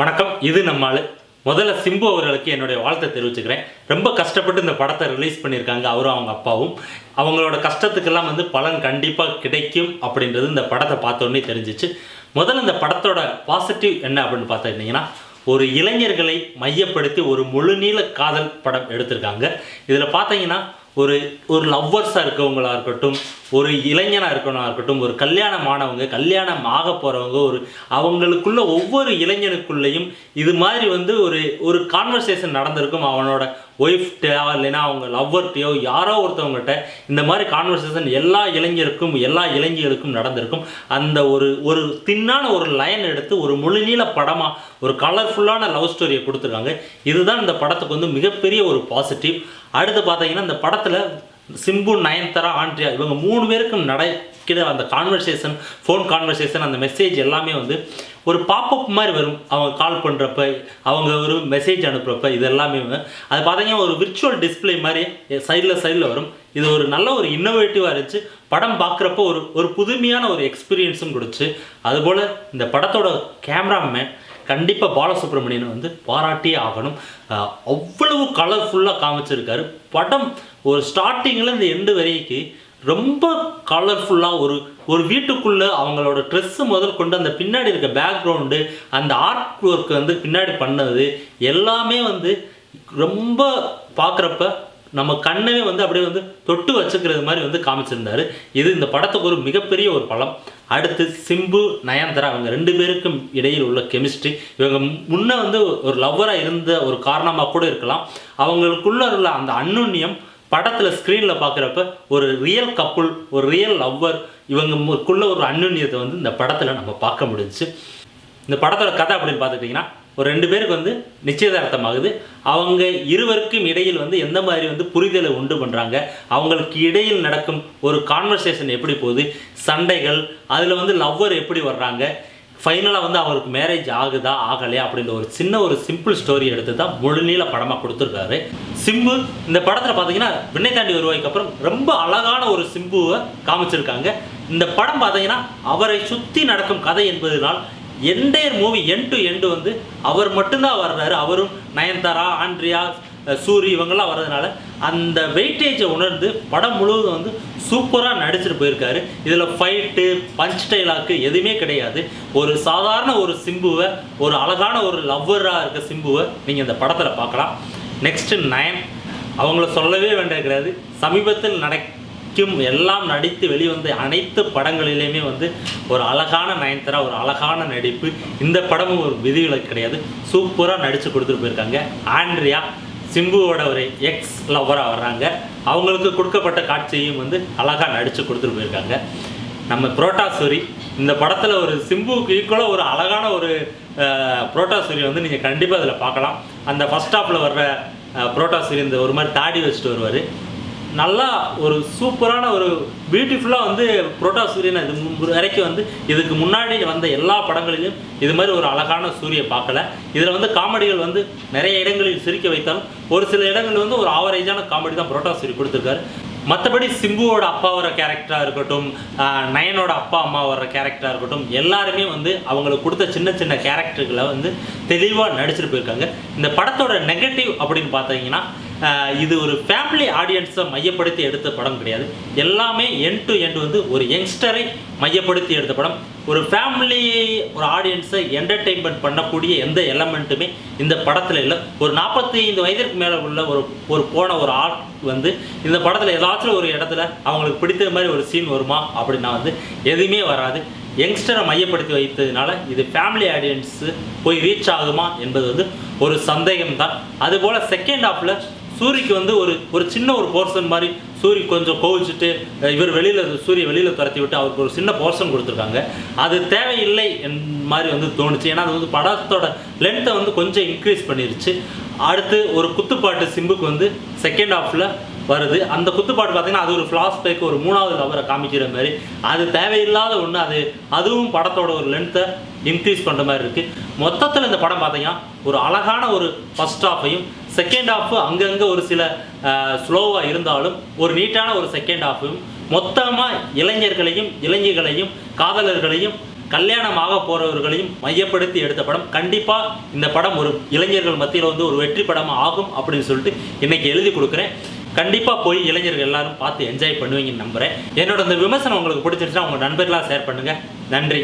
வணக்கம். இது நம்மால் முதல்ல சிம்பு அவர்களுக்கு என்னுடைய வாழ்த்தை தெரிவிச்சுக்கிறேன். ரொம்ப கஷ்டப்பட்டு இந்த படத்தை ரிலீஸ் பண்ணியிருக்காங்க. அவரும் அவங்க அப்பாவும். அவங்களோட கஷ்டத்துக்கெல்லாம் பலன் கண்டிப்பாக கிடைக்கும் அப்படின்றது இந்த படத்தை பார்த்தோன்னே தெரிஞ்சிச்சு. முதல்ல இந்த படத்தோட பாசிட்டிவ் என்ன அப்படின்னு பார்த்துக்கிட்டிங்கன்னா, ஒரு இளைஞர்களை மையப்படுத்தி ஒரு முழுநீள காதல் படம் எடுத்திருக்காங்க. இதில் பார்த்தீங்கன்னா ஒரு லவ்வர்ஸாக இருக்கவங்களாக இருக்கட்டும், ஒரு இளைஞனாக இருக்கவனாக இருக்கட்டும், ஒரு கல்யாணமானவங்க, கல்யாணம் ஆக போகிறவங்க, அவங்களுக்குள்ள ஒவ்வொரு இளைஞனுக்குள்ளேயும் இது மாதிரி ஒரு கான்வர்சேஷன் நடந்திருக்கும். அவனோட ஒய்ஃப்டையோ இல்லைன்னா அவங்க லவ்வர்கிட்டையோ யாரோ ஒருத்தவங்ககிட்ட இந்த மாதிரி கான்வர்சேஷன் எல்லா இளைஞருக்கும் எல்லா இளைஞர்களுக்கும் நடந்திருக்கும். அந்த ஒரு தின்னான ஒரு லைன் எடுத்து ஒரு முழுநீள படமாக ஒரு கலர்ஃபுல்லான லவ் ஸ்டோரியை கொடுத்துருக்காங்க. இதுதான் இந்த படத்துக்கு மிகப்பெரிய ஒரு பாசிட்டிவ். அடுத்து பார்த்தீங்கன்னா, இந்த படத்தில் சிம்பு, நயன்தாரா, ஆண்ட்ரியா இவங்க 3 பேருக்கும் நடக்கிற அந்த கான்வர்சேஷன், ஃபோன் கான்வர்சேஷன், அந்த மெசேஜ் எல்லாமே ஒரு பாப்அப் மாதிரி வரும். அவங்க கால் பண்ணுறப்ப, அவங்க ஒரு மெசேஜ் அனுப்புகிறப்ப, இது எல்லாமே அது பார்த்தீங்கன்னா ஒரு விர்ச்சுவல் டிஸ்பிளே மாதிரி சைடில் வரும். இது ஒரு நல்ல ஒரு இன்னோவேட்டிவாக இருந்துச்சு. படம் பார்க்குறப்போ ஒரு புதுமையான ஒரு எக்ஸ்பீரியன்ஸும் கொடுச்சு. அதுபோல் இந்த படத்தோட கேமராமேன் கண்டிப்பாக பாலசுப்ரமணியனை பாராட்டியே ஆகணும். அவ்வளவு கலர்ஃபுல்லாக காமிச்சிருக்காரு. படம் ஒரு ஸ்டார்டிங்கில் இந்த எண்டு வரைக்கும் ரொம்ப கலர்ஃபுல்லாக ஒரு வீட்டுக்குள்ளே அவங்களோட ட்ரெஸ்ஸு முதல் கொண்டு அந்த பின்னாடி இருக்க பேக்ரவுண்டு, அந்த ஆர்ட் ஒர்க் பின்னாடி பண்ணது எல்லாமே ரொம்ப பார்க்குறப்ப நம்ம கண்ணவே அப்படியே தொட்டு வச்சுக்கிறது மாதிரி காமிச்சிருந்தாரு. இது இந்த படத்துக்கு ஒரு மிகப்பெரிய ஒரு பலம். அடுத்து சிம்பு, நயன்தாரா இவங்க 2 பேருக்கும் இடையில் உள்ள கெமிஸ்ட்ரி. இவங்க முன்னே ஒரு லவ்வராக இருந்த ஒரு காரணமாக கூட இருக்கலாம். அவங்களுக்குள்ள உள்ள அந்த அன்னுன்யம் படத்தில் ஸ்க்ரீனில் பார்க்குறப்ப ஒரு ரியல் கப்புள், ஒரு ரியல் லவ்வர், இவங்களுக்குள்ள ஒரு அன்னுன்யத்தை இந்த படத்தில் நம்ம பார்க்க முடிஞ்சிச்சு. இந்த படத்தோட கதை அப்படின்னு பார்த்துக்கிட்டிங்கன்னா, ஒரு 2 பேருக்கு நிச்சயதார்த்தமாகுது. அவங்க இருவருக்கும் இடையில் எந்த மாதிரி புரிதலை உண்டு பண்ணுறாங்க, அவங்களுக்கு இடையில் நடக்கும் ஒரு கான்வர்சேஷன் எப்படி போகுது, சண்டைகள், அதில் லவ்வர் எப்படி வர்றாங்க, ஃபைனலாக அவருக்கு மேரேஜ் ஆகுதா ஆகலையா அப்படின்ற ஒரு சிம்பிள் ஸ்டோரி எடுத்து தான் முழுநீள படமாக கொடுத்துருக்காரு சிம்பு. இந்த படத்தில் பார்த்தீங்கன்னா விண்ணை தாண்டி வருவாய்க்கு அப்புறம் ரொம்ப அழகான ஒரு சிம்புவை காமிச்சிருக்காங்க. இந்த படம் பார்த்தீங்கன்னா அவரை சுற்றி நடக்கும் கதை என்பதனால் entire movie end to end அவர் மட்டும்தான் வர்றாரு. அவரும் நயன்தாரா, ஆண்ட்ரியா, சூரி இவங்கெல்லாம் வர்றதுனால அந்த வெயிட்டேஜை உணர்ந்து படம் முழுவதும் சூப்பராக நடிச்சிட்டு போயிருக்காரு. இதில் ஃபைட்டு, பஞ்ச் டைலாக்கு எதுவுமே கிடையாது. ஒரு சாதாரண ஒரு சிம்புவை, ஒரு அழகான ஒரு லவ்வராக இருக்க சிம்புவை நீங்கள் இந்த படத்தில் பார்க்கலாம். நெக்ஸ்ட்டு நயன், அவங்கள சொல்லவே வேண்டியது கிடையாது. சமீபத்தில் எல்லாம் நடித்து வெளிவந்த அனைத்து படங்களிலையுமே ஒரு அழகான நயன்தாரா, ஒரு அழகான நடிப்பு. இந்த படமும் ஒரு விதிவிலக்கு கிடையாது. சூப்பராக நடித்து கொடுத்துட்டு போயிருக்காங்க. ஆண்ட்ரியா சிம்புவோட ஒரு எக்ஸ் லவ்வராக வர்றாங்க. அவங்களுக்கு கொடுக்கப்பட்ட காட்சியையும் அழகாக நடித்து கொடுத்துட்டு போயிருக்காங்க. நம்ம புரோட்டாசூரி இந்த படத்தில் ஒரு சிம்புவுக்கு ஈக்குவலாக ஒரு அழகான ஒரு புரோட்டாசூரி நீங்கள் கண்டிப்பாக அதில் பார்க்கலாம். அந்த ஃபர்ஸ்ட் ஹாஃபில் வர்ற புரோட்டாசூரி இந்த ஒரு மாதிரி தாடி வச்சுட்டு வருவார். நல்லா ஒரு சூப்பரான ஒரு பியூட்டிஃபுல்லாக புரோட்டாசூரியன் இது வரைக்கும் இதுக்கு முன்னாடி வந்த எல்லா படங்களிலும் இது மாதிரி ஒரு அழகான சூரிய பார்க்கல. இதில் காமெடிகள் நிறைய இடங்களில் சிரிக்க வைத்தாலும் ஒரு சில இடங்கள் ஒரு ஆவரேஜான காமெடி தான் புரோட்டாசூரி கொடுத்துருக்காரு. மற்றபடி சிம்புவோட அப்பா வர கேரக்டராக இருக்கட்டும், நயனோட அப்பா அம்மா வர்ற கேரக்டராக இருக்கட்டும், எல்லாருமே அவங்களுக்கு கொடுத்த சின்ன சின்ன கேரக்டர்களை தெளிவாக நடிச்சிட்டு போயிருக்காங்க. இந்த படத்தோட நெகட்டிவ் அப்படின்னு பார்த்தீங்கன்னா, இது ஒரு ஃபேமிலி ஆடியன்ஸை மையப்படுத்தி எடுத்த படம் கிடையாது. எல்லாமே எண்ட் டு எண்ட் ஒரு யங்ஸ்டரை மையப்படுத்தி எடுத்த படம். ஒரு ஃபேமிலி, ஒரு ஆடியன்ஸை என்டர்டெயின்மெண்ட் பண்ணக்கூடிய எந்த எலமெண்ட்டுமே இந்த படத்தில் இல்லை. ஒரு 45 வயதிற்கு மேலே உள்ள ஒரு போன ஒரு ஆள் இந்த படத்தில் ஏதாச்சும் ஒரு இடத்துல அவங்களுக்கு பிடித்த மாதிரி ஒரு சீன் வருமா அப்படின்னா எதுவுமே வராது. யங்ஸ்டரை மையப்படுத்தி வைத்ததுனால இது ஃபேமிலி ஆடியன்ஸு போய் ரீச் ஆகுமா என்பது ஒரு சந்தேகம்தான். அதுபோல் செகண்ட் ஹாஃபில் சூரிக்கு ஒரு சின்ன ஒரு போர்ஷன் மாதிரி சூரி கொஞ்சம் கோவிச்சுட்டு சூரிய வெளியில் துரத்தி விட்டு அவருக்கு ஒரு சின்ன போர்ஷன் கொடுத்துருக்காங்க. அது தேவையில்லை மாதிரி தோணுச்சு. ஏன்னா அது படத்தோட லென்த்தை கொஞ்சம் இன்க்ரீஸ் பண்ணிருச்சு. அடுத்து ஒரு குத்துப்பாட்டு சிம்புக்கு செகண்ட் ஹாஃபில் வருது. அந்த குத்துப்பாட்டு பார்த்தீங்கன்னா அது ஒரு ஃப்ளாஷ்பேக், ஒரு 3வது லவரை காமிக்கிற மாதிரி. அது தேவையில்லாத ஒன்று. அதுவும் படத்தோட ஒரு லென்த்தை இன்க்ரீஸ் பண்ணுற மாதிரி இருக்குது. மொத்தத்தில் இந்த படம் பார்த்தீங்கன்னா ஒரு அழகான ஒரு ஃபர்ஸ்ட் ஹாஃபையும் செகண்ட் ஹாஃபு அங்கங்கே ஒரு சில ஸ்லோவாக இருந்தாலும் ஒரு நீட்டான ஒரு செகண்ட் ஹாஃபையும் மொத்தமாக இளைஞர்களையும் இளைஞர்களையும் காதலர்களையும் கல்யாணமாக போறவர்களையும் மையப்படுத்தி எடுத்த படம். கண்டிப்பா இந்த படம் ஒரு இளைஞர்கள் மத்தியில் வந்து ஒரு வெற்றி படம் ஆகும் அப்படின்னு சொல்லிட்டு இன்னைக்கு எழுதி கொடுக்குறேன். கண்டிப்பா போய் இளைஞர்கள் எல்லாரும் பார்த்து என்ஜாய் பண்ணுவீங்கன்னு நம்புறேன். என்னோட இந்த விமர்சனம் உங்களுக்கு பிடிச்சிருச்சுன்னா உங்க நண்பர்களாக ஷேர் பண்ணுங்க. நன்றி.